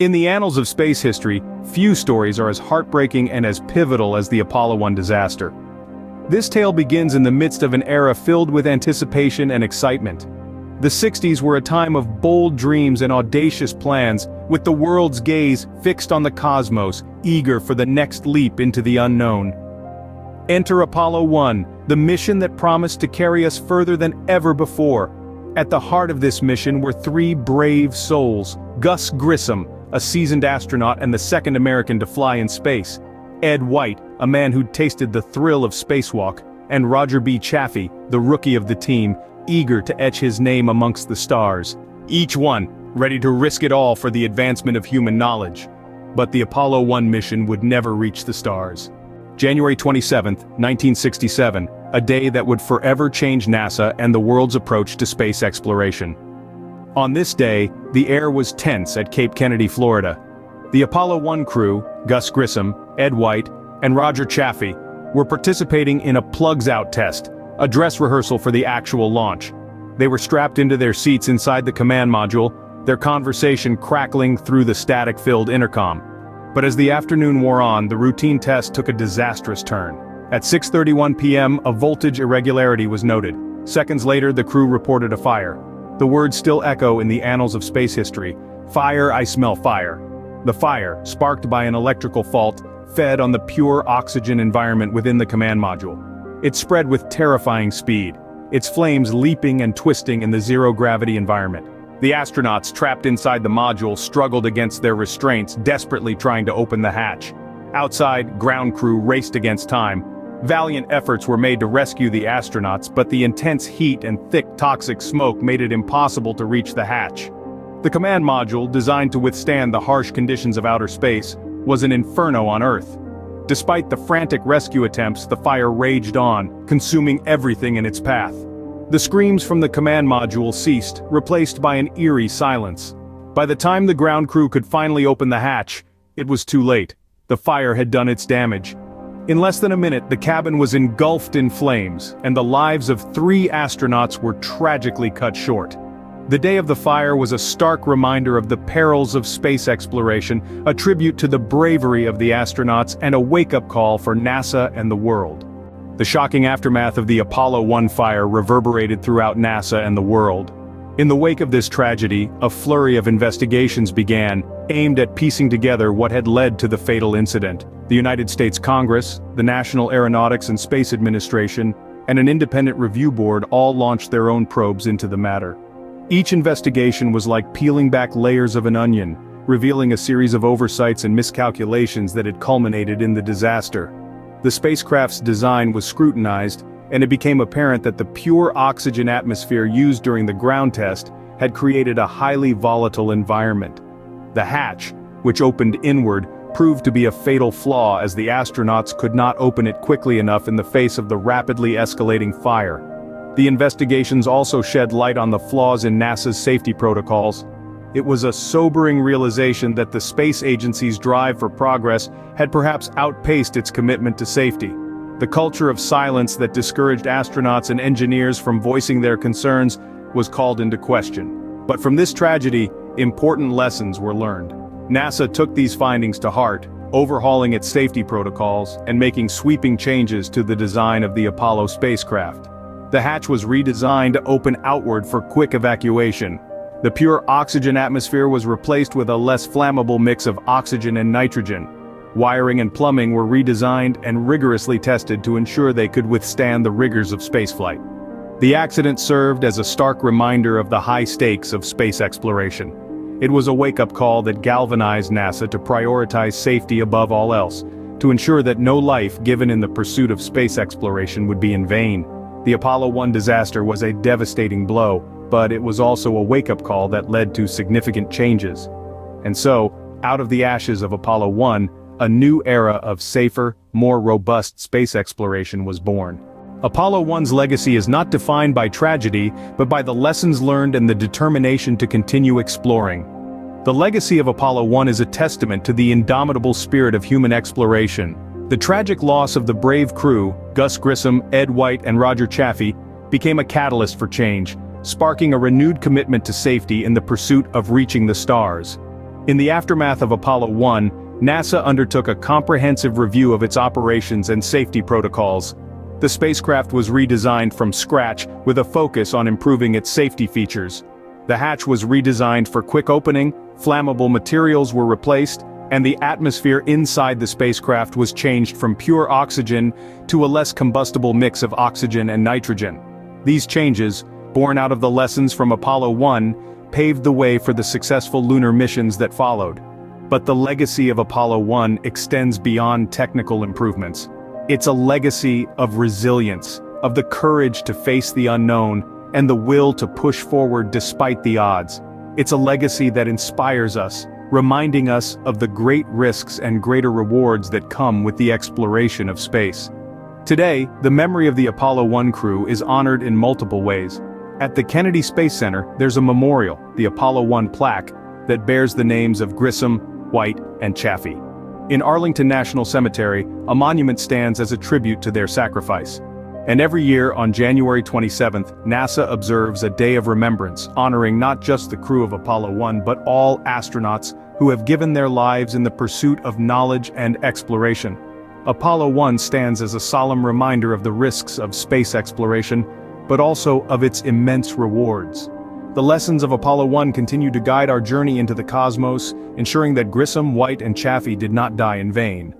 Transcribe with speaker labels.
Speaker 1: In the annals of space history, few stories are as heartbreaking and as pivotal as the Apollo 1 disaster. This tale begins in the midst of an era filled with anticipation and excitement. The 60s were a time of bold dreams and audacious plans, with the world's gaze fixed on the cosmos, eager for the next leap into the unknown. Enter Apollo 1, the mission that promised to carry us further than ever before. At the heart of this mission were three brave souls: Gus Grissom, a seasoned astronaut and the second American to fly in space; Ed White, a man who'd tasted the thrill of spacewalk; and Roger B. Chaffee, the rookie of the team, eager to etch his name amongst the stars. Each one, ready to risk it all for the advancement of human knowledge. But the Apollo 1 mission would never reach the stars. January 27, 1967, a day that would forever change NASA and the world's approach to space exploration. On this day, the air was tense at Cape Kennedy, Florida. The Apollo 1 crew, Gus Grissom, Ed White, and Roger Chaffee, were participating in a plugs-out test, a dress rehearsal for the actual launch. They were strapped into their seats inside the command module, their conversation crackling through the static-filled intercom. But as the afternoon wore on, the routine test took a disastrous turn. At 6:31 p.m., a voltage irregularity was noted. Seconds later, the crew reported a fire. The words still echo in the annals of space history: "Fire, I smell fire." The fire, sparked by an electrical fault, fed on the pure oxygen environment within the command module. It spread with terrifying speed, its flames leaping and twisting in the zero-gravity environment. The astronauts trapped inside the module struggled against their restraints, desperately trying to open the hatch. Outside, ground crew raced against time. Valiant efforts were made to rescue the astronauts, but the intense heat and thick toxic smoke made it impossible to reach the hatch. The command module, designed to withstand the harsh conditions of outer space, was an inferno on Earth. Despite the frantic rescue attempts, the fire raged on, consuming everything in its path. The screams from the command module ceased, replaced by an eerie silence. By the time the ground crew could finally open the hatch, it was too late. The fire had done its damage. In less than a minute, the cabin was engulfed in flames, and the lives of 3 astronauts were tragically cut short. The day of the fire was a stark reminder of the perils of space exploration, a tribute to the bravery of the astronauts, and a wake-up call for NASA and the world. The shocking aftermath of the Apollo 1 fire reverberated throughout NASA and the world. In the wake of this tragedy, a flurry of investigations began, aimed at piecing together what had led to the fatal incident. The United States Congress, the National Aeronautics and Space Administration, and an independent review board all launched their own probes into the matter. Each investigation was like peeling back layers of an onion, revealing a series of oversights and miscalculations that had culminated in the disaster. The spacecraft's design was scrutinized, and it became apparent that the pure oxygen atmosphere used during the ground test had created a highly volatile environment. The hatch, which opened inward, proved to be a fatal flaw as the astronauts could not open it quickly enough in the face of the rapidly escalating fire. The investigations also shed light on the flaws in NASA's safety protocols. It was a sobering realization that the space agency's drive for progress had perhaps outpaced its commitment to safety. The culture of silence that discouraged astronauts and engineers from voicing their concerns was called into question. But from this tragedy, important lessons were learned. NASA took these findings to heart, overhauling its safety protocols and making sweeping changes to the design of the Apollo spacecraft. The hatch was redesigned to open outward for quick evacuation. The pure oxygen atmosphere was replaced with a less flammable mix of oxygen and nitrogen. Wiring and plumbing were redesigned and rigorously tested to ensure they could withstand the rigors of spaceflight. The accident served as a stark reminder of the high stakes of space exploration. It was a wake-up call that galvanized NASA to prioritize safety above all else, to ensure that no life given in the pursuit of space exploration would be in vain. The Apollo 1 disaster was a devastating blow, but it was also a wake-up call that led to significant changes. And so, out of the ashes of Apollo 1, a new era of safer, more robust space exploration was born. Apollo 1's legacy is not defined by tragedy, but by the lessons learned and the determination to continue exploring. The legacy of Apollo 1 is a testament to the indomitable spirit of human exploration. The tragic loss of the brave crew, Gus Grissom, Ed White, and Roger Chaffee, became a catalyst for change, sparking a renewed commitment to safety in the pursuit of reaching the stars. In the aftermath of Apollo 1, NASA undertook a comprehensive review of its operations and safety protocols. The spacecraft was redesigned from scratch with a focus on improving its safety features. The hatch was redesigned for quick opening, flammable materials were replaced, and the atmosphere inside the spacecraft was changed from pure oxygen to a less combustible mix of oxygen and nitrogen. These changes, born out of the lessons from Apollo 1, paved the way for the successful lunar missions that followed. But the legacy of Apollo 1 extends beyond technical improvements. It's a legacy of resilience, of the courage to face the unknown, and the will to push forward despite the odds. It's a legacy that inspires us, reminding us of the great risks and greater rewards that come with the exploration of space. Today, the memory of the Apollo 1 crew is honored in multiple ways. At the Kennedy Space Center, there's a memorial, the Apollo 1 plaque, that bears the names of Grissom, White, and Chaffee. In Arlington National Cemetery, a monument stands as a tribute to their sacrifice. And every year on January 27th, NASA observes a day of remembrance, honoring not just the crew of Apollo 1 but all astronauts who have given their lives in the pursuit of knowledge and exploration. Apollo 1 stands as a solemn reminder of the risks of space exploration, but also of its immense rewards. The lessons of Apollo 1 continue to guide our journey into the cosmos, ensuring that Grissom, White, and Chaffee did not die in vain.